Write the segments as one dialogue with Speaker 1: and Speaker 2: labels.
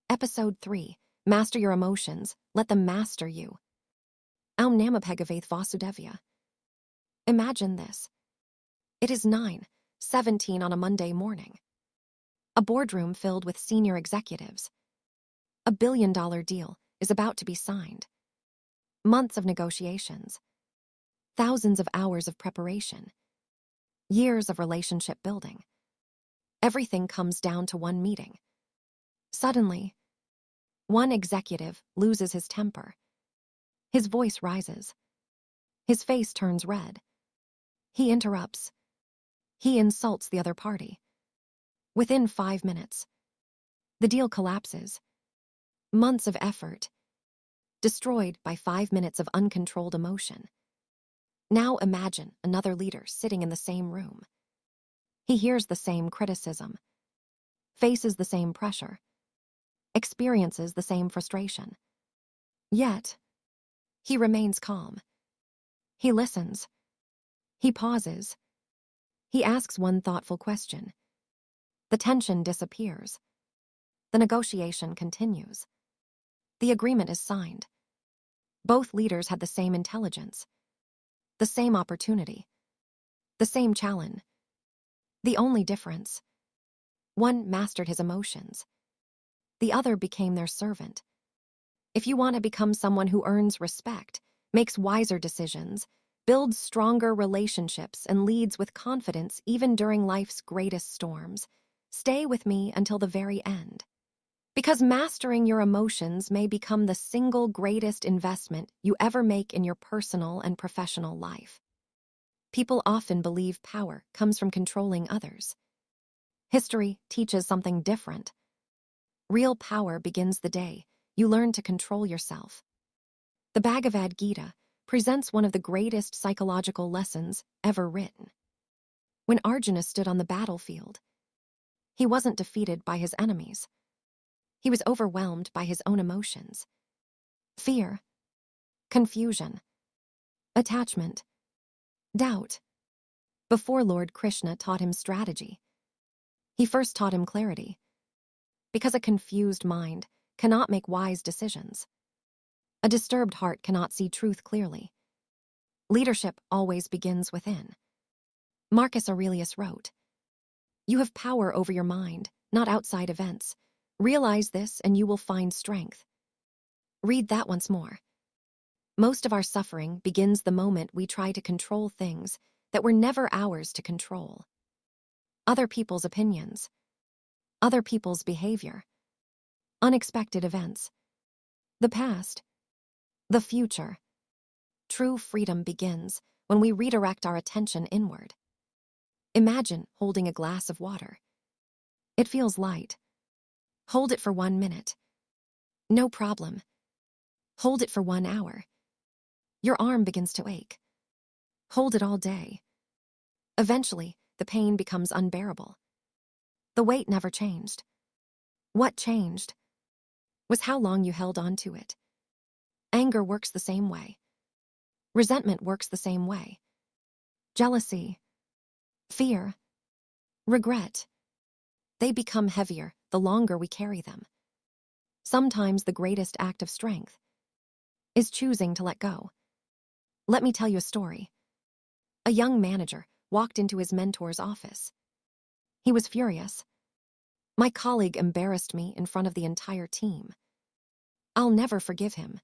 Speaker 1: Episode 3. Master your emotions. Let them master you. Aum Namapegavaith Vasudevya. Imagine this. It is 9:17 on a Monday morning. A boardroom filled with senior executives. A billion-dollar deal is about to be signed. Months of negotiations. Thousands of hours of preparation. Years of relationship building. Everything comes down to one meeting. Suddenly, one executive loses his temper. His voice rises. His face turns red. He interrupts. He insults the other party. Within 5 minutes, the deal collapses. Months of effort, destroyed by 5 minutes of uncontrolled emotion. Now imagine another leader sitting in the same room. He hears the same criticism, faces the same pressure, experiences the same frustration. Yet, he remains calm. He listens. He pauses. He asks one thoughtful question. The tension disappears. The negotiation continues. The agreement is signed. Both leaders had the same intelligence, the same opportunity, the same challenge. The only difference: one mastered his emotions. The other became their servant. If you want to become someone who earns respect, makes wiser decisions, builds stronger relationships, and leads with confidence even during life's greatest storms, stay with me until the very end. Because mastering your emotions may become the single greatest investment you ever make in your personal and professional life. People often believe power comes from controlling others. History teaches something different. Real power begins the day you learn to control yourself. The Bhagavad Gita presents one of the greatest psychological lessons ever written. When Arjuna stood on the battlefield, he wasn't defeated by his enemies. He was overwhelmed by his own emotions. Fear, confusion, attachment, doubt. Before Lord Krishna taught him strategy, he first taught him clarity. Because a confused mind cannot make wise decisions. A disturbed heart cannot see truth clearly. Leadership always begins within. Marcus Aurelius wrote, "You have power over your mind, not outside events. Realize this and you will find strength." Read that once more. Most of our suffering begins the moment we try to control things that were never ours to control. Other people's opinions, other people's behavior, unexpected events, the past, the future. True freedom begins when we redirect our attention inward. Imagine holding a glass of water. It feels light. Hold it for 1 minute. No problem. Hold it for 1 hour. Your arm begins to ache. Hold it all day. Eventually, the pain becomes unbearable. The weight never changed. What changed was how long you held on to it. Anger works the same way. Resentment works the same way. Jealousy, fear, regret. They become heavier the longer we carry them. Sometimes the greatest act of strength is choosing to let go. Let me tell you a story. A young manager walked into his mentor's office. He was furious. "My colleague embarrassed me in front of the entire team. I'll never forgive him."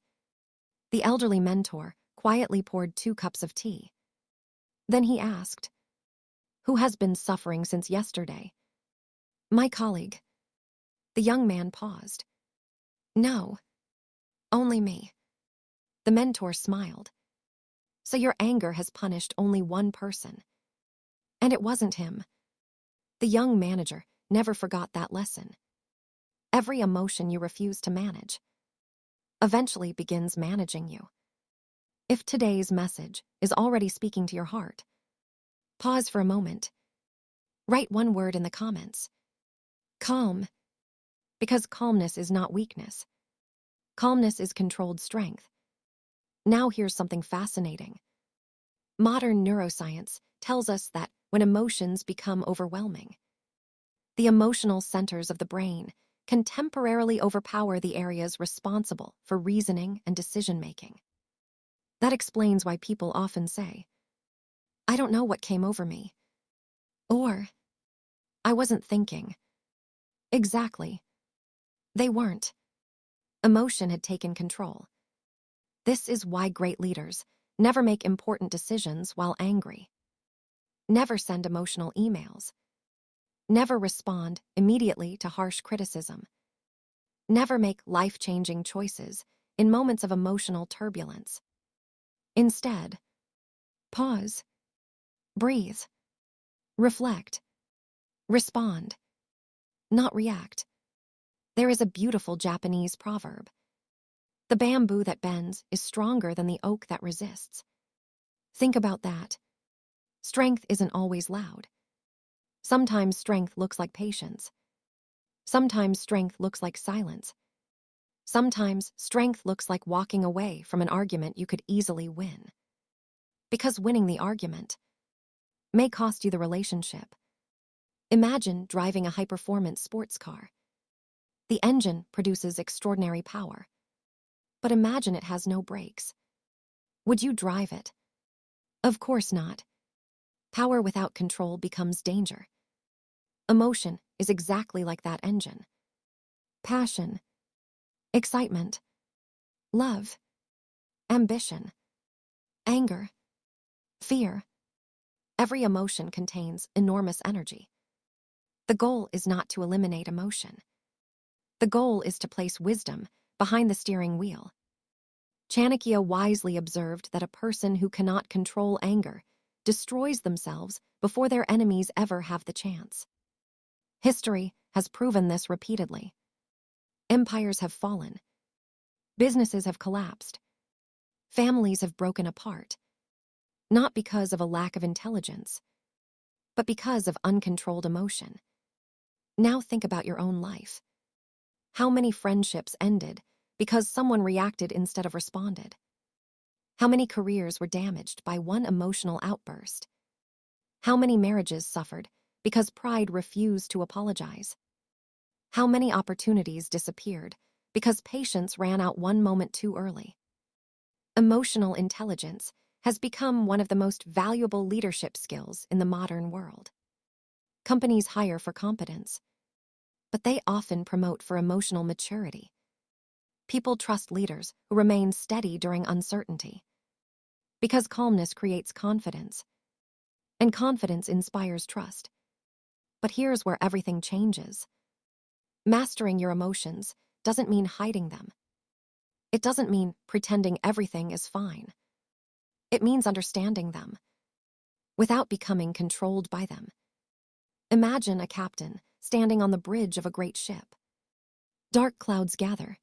Speaker 1: The elderly mentor quietly poured 2 cups of tea. Then he asked, "Who has been suffering since yesterday?" "My colleague." The young man paused. "No, only me." The mentor smiled. "So your anger has punished only one person." And it wasn't him. The young manager never forgot that lesson. Every emotion you refuse to manage eventually begins managing you. If today's message is already speaking to your heart, pause for a moment. Write one word in the comments. Calm. Because calmness is not weakness. Calmness is controlled strength. Now here's something fascinating. Modern neuroscience tells us that when emotions become overwhelming, the emotional centers of the brain can temporarily overpower the areas responsible for reasoning and decision-making. That explains why people often say, "I don't know what came over me," or "I wasn't thinking." Exactly. They weren't. Emotion had taken control. This is why great leaders never make important decisions while angry. Never send emotional emails. Never respond immediately to harsh criticism. Never make life-changing choices in moments of emotional turbulence. Instead, pause, breathe, reflect, respond, not react. There is a beautiful Japanese proverb. The bamboo that bends is stronger than the oak that resists. Think about that. Strength isn't always loud. Sometimes strength looks like patience. Sometimes strength looks like silence. Sometimes strength looks like walking away from an argument you could easily win. Because winning the argument may cost you the relationship. Imagine driving a high-performance sports car. The engine produces extraordinary power. But imagine it has no brakes. Would you drive it? Of course not. Power without control becomes danger. Emotion is exactly like that engine. Passion, excitement, love, ambition, anger, fear. Every emotion contains enormous energy. The goal is not to eliminate emotion. The goal is to place wisdom behind the steering wheel. Chanakya wisely observed that a person who cannot control anger destroys themselves before their enemies ever have the chance. History has proven this repeatedly. Empires have fallen. Businesses have collapsed. Families have broken apart. Not because of a lack of intelligence, but because of uncontrolled emotion. Now think about your own life. How many friendships ended because someone reacted instead of responded? How many careers were damaged by one emotional outburst? How many marriages suffered because pride refused to apologize? How many opportunities disappeared because patience ran out one moment too early? Emotional intelligence has become one of the most valuable leadership skills in the modern world. Companies hire for competence, but they often promote for emotional maturity. People trust leaders who remain steady during uncertainty, because calmness creates confidence, and confidence inspires trust. But here's where everything changes. Mastering your emotions doesn't mean hiding them. It doesn't mean pretending everything is fine. It means understanding them, without becoming controlled by them. Imagine a captain standing on the bridge of a great ship. Dark clouds gather.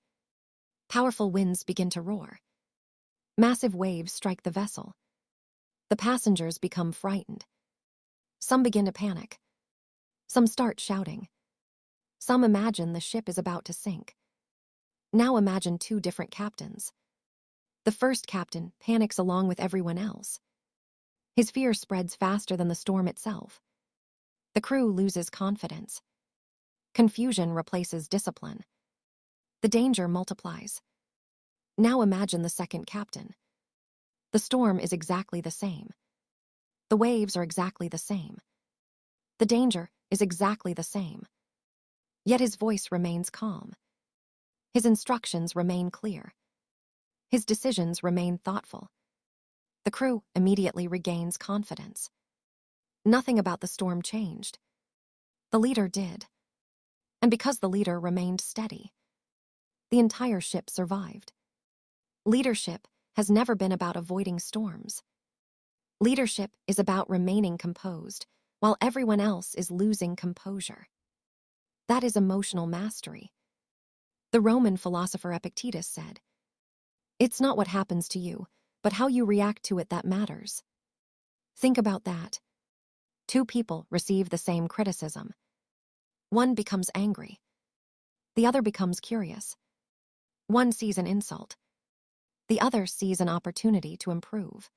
Speaker 1: Powerful winds begin to roar. Massive waves strike the vessel. The passengers become frightened. Some begin to panic. Some start shouting. Some imagine the ship is about to sink. Now imagine two different captains. The first captain panics along with everyone else. His fear spreads faster than the storm itself. The crew loses confidence. Confusion replaces discipline. The danger multiplies. Now imagine the second captain. The storm is exactly the same. The waves are exactly the same. The danger is exactly the same. Yet his voice remains calm. His instructions remain clear. His decisions remain thoughtful. The crew immediately regains confidence. Nothing about the storm changed. The leader did. And because the leader remained steady, the entire ship survived. Leadership has never been about avoiding storms. Leadership is about remaining composed while everyone else is losing composure. That is emotional mastery. The Roman philosopher Epictetus said, "It's not what happens to you, but how you react to it that matters." Think about that. Two people receive the same criticism. One becomes angry. The other becomes curious. One sees an insult. The other sees an opportunity to improve.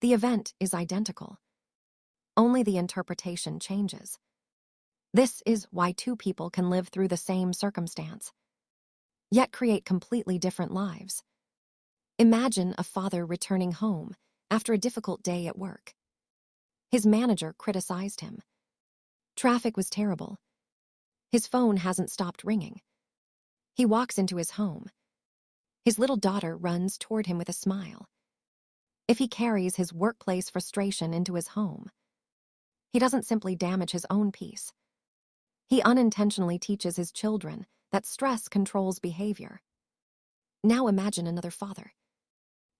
Speaker 1: The event is identical. Only the interpretation changes. This is why two people can live through the same circumstance, yet create completely different lives. Imagine a father returning home after a difficult day at work. His manager criticized him. Traffic was terrible. His phone hasn't stopped ringing. He walks into his home. His little daughter runs toward him with a smile. If he carries his workplace frustration into his home, he doesn't simply damage his own peace. He unintentionally teaches his children that stress controls behavior. Now imagine another father.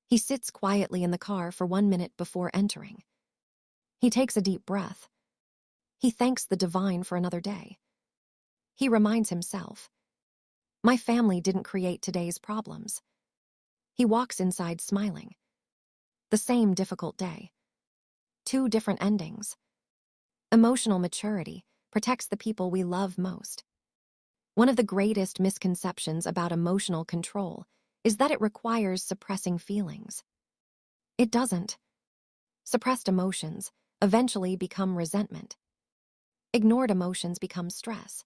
Speaker 1: He sits quietly in the car for 1 minute before entering. He takes a deep breath. He thanks the divine for another day. He reminds himself, my family didn't create today's problems. He walks inside smiling. The same difficult day. Two different endings. Emotional maturity protects the people we love most. One of the greatest misconceptions about emotional control is that it requires suppressing feelings. It doesn't. Suppressed emotions eventually become resentment. Ignored emotions become stress.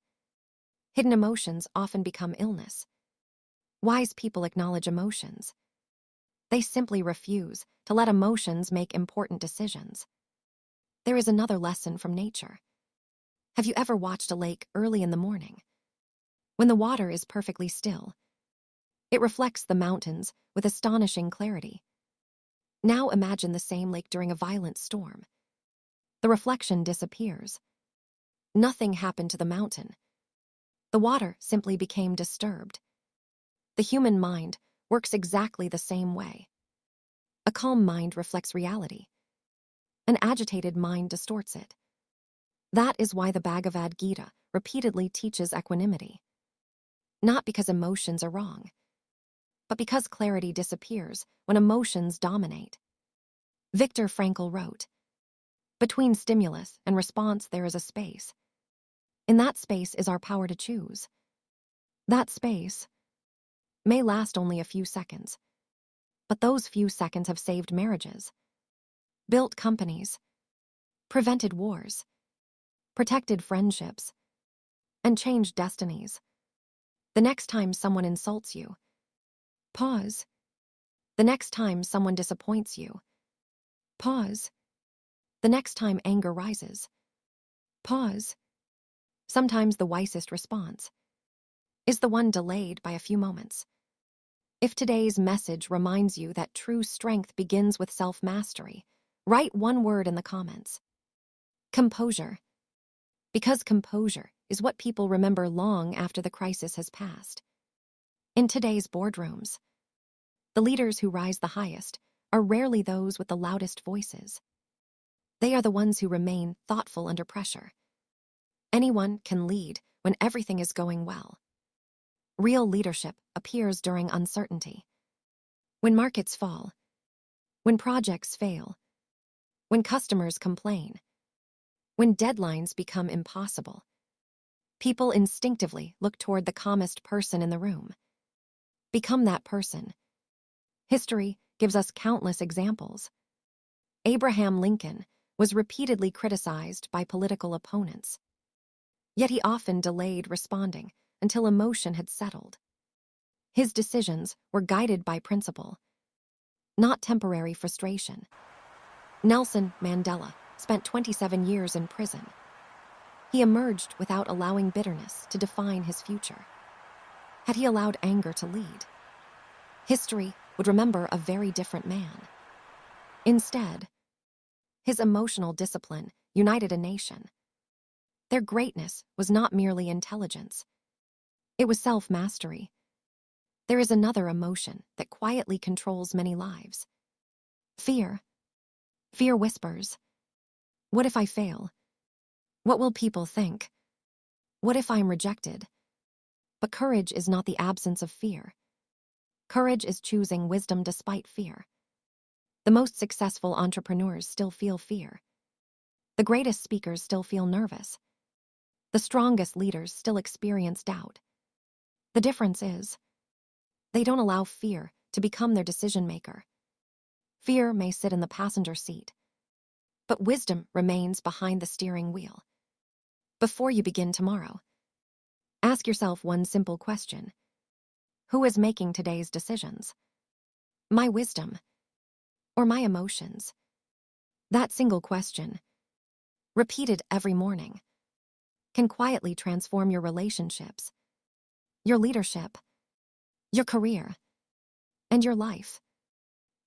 Speaker 1: Hidden emotions often become illness. Wise people acknowledge emotions. They simply refuse to let emotions make important decisions. There is another lesson from nature. Have you ever watched a lake early in the morning? When the water is perfectly still, it reflects the mountains with astonishing clarity. Now imagine the same lake during a violent storm. The reflection disappears. Nothing happened to the mountain. The water simply became disturbed. The human mind works exactly the same way. A calm mind reflects reality. An agitated mind distorts it. That is why the Bhagavad Gita repeatedly teaches equanimity. Not because emotions are wrong, but because clarity disappears when emotions dominate. Viktor Frankl wrote, between stimulus and response there is a space. In that space is our power to choose. That space may last only a few seconds, but those few seconds have saved marriages, built companies, prevented wars, protected friendships, and changed destinies. The next time someone insults you, pause. The next time someone disappoints you, pause. The next time anger rises, pause. Sometimes the wisest response is the one delayed by a few moments. If today's message reminds you that true strength begins with self-mastery, write one word in the comments. Composure. Because composure is what people remember long after the crisis has passed. In today's boardrooms, the leaders who rise the highest are rarely those with the loudest voices. They are the ones who remain thoughtful under pressure. Anyone can lead when everything is going well. Real leadership appears during uncertainty. When markets fall, when projects fail, when customers complain, when deadlines become impossible, people instinctively look toward the calmest person in the room. Become that person. History gives us countless examples. Abraham Lincoln was repeatedly criticized by political opponents. Yet he often delayed responding until emotion had settled. His decisions were guided by principle, not temporary frustration. Nelson Mandela spent 27 years in prison. He emerged without allowing bitterness to define his future. Had he allowed anger to lead, history would remember a very different man. Instead, his emotional discipline united a nation. Their greatness was not merely intelligence. It was self-mastery. There is another emotion that quietly controls many lives. Fear. Fear whispers, what if I fail? What will people think? What if I'm rejected? But courage is not the absence of fear. Courage is choosing wisdom despite fear. The most successful entrepreneurs still feel fear. The greatest speakers still feel nervous. The strongest leaders still experience doubt. The difference is, they don't allow fear to become their decision maker. Fear may sit in the passenger seat, but wisdom remains behind the steering wheel. Before you begin tomorrow, ask yourself one simple question. Who is making today's decisions? My wisdom or my emotions? That single question, repeated every morning, can quietly transform your relationships, your leadership, your career, and your life.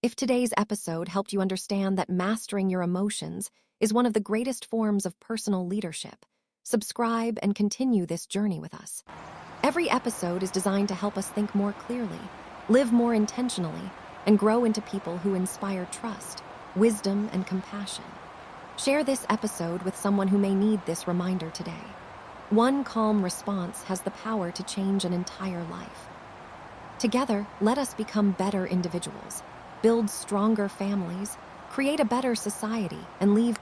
Speaker 1: If today's episode helped you understand that mastering your emotions is one of the greatest forms of personal leadership, subscribe and continue this journey with us. Every episode is designed to help us think more clearly, live more intentionally, and grow into people who inspire trust, wisdom, and compassion. Share this episode with someone who may need this reminder today. One calm response has the power to change an entire life. Together, let us become better individuals, build stronger families, create a better society, and leave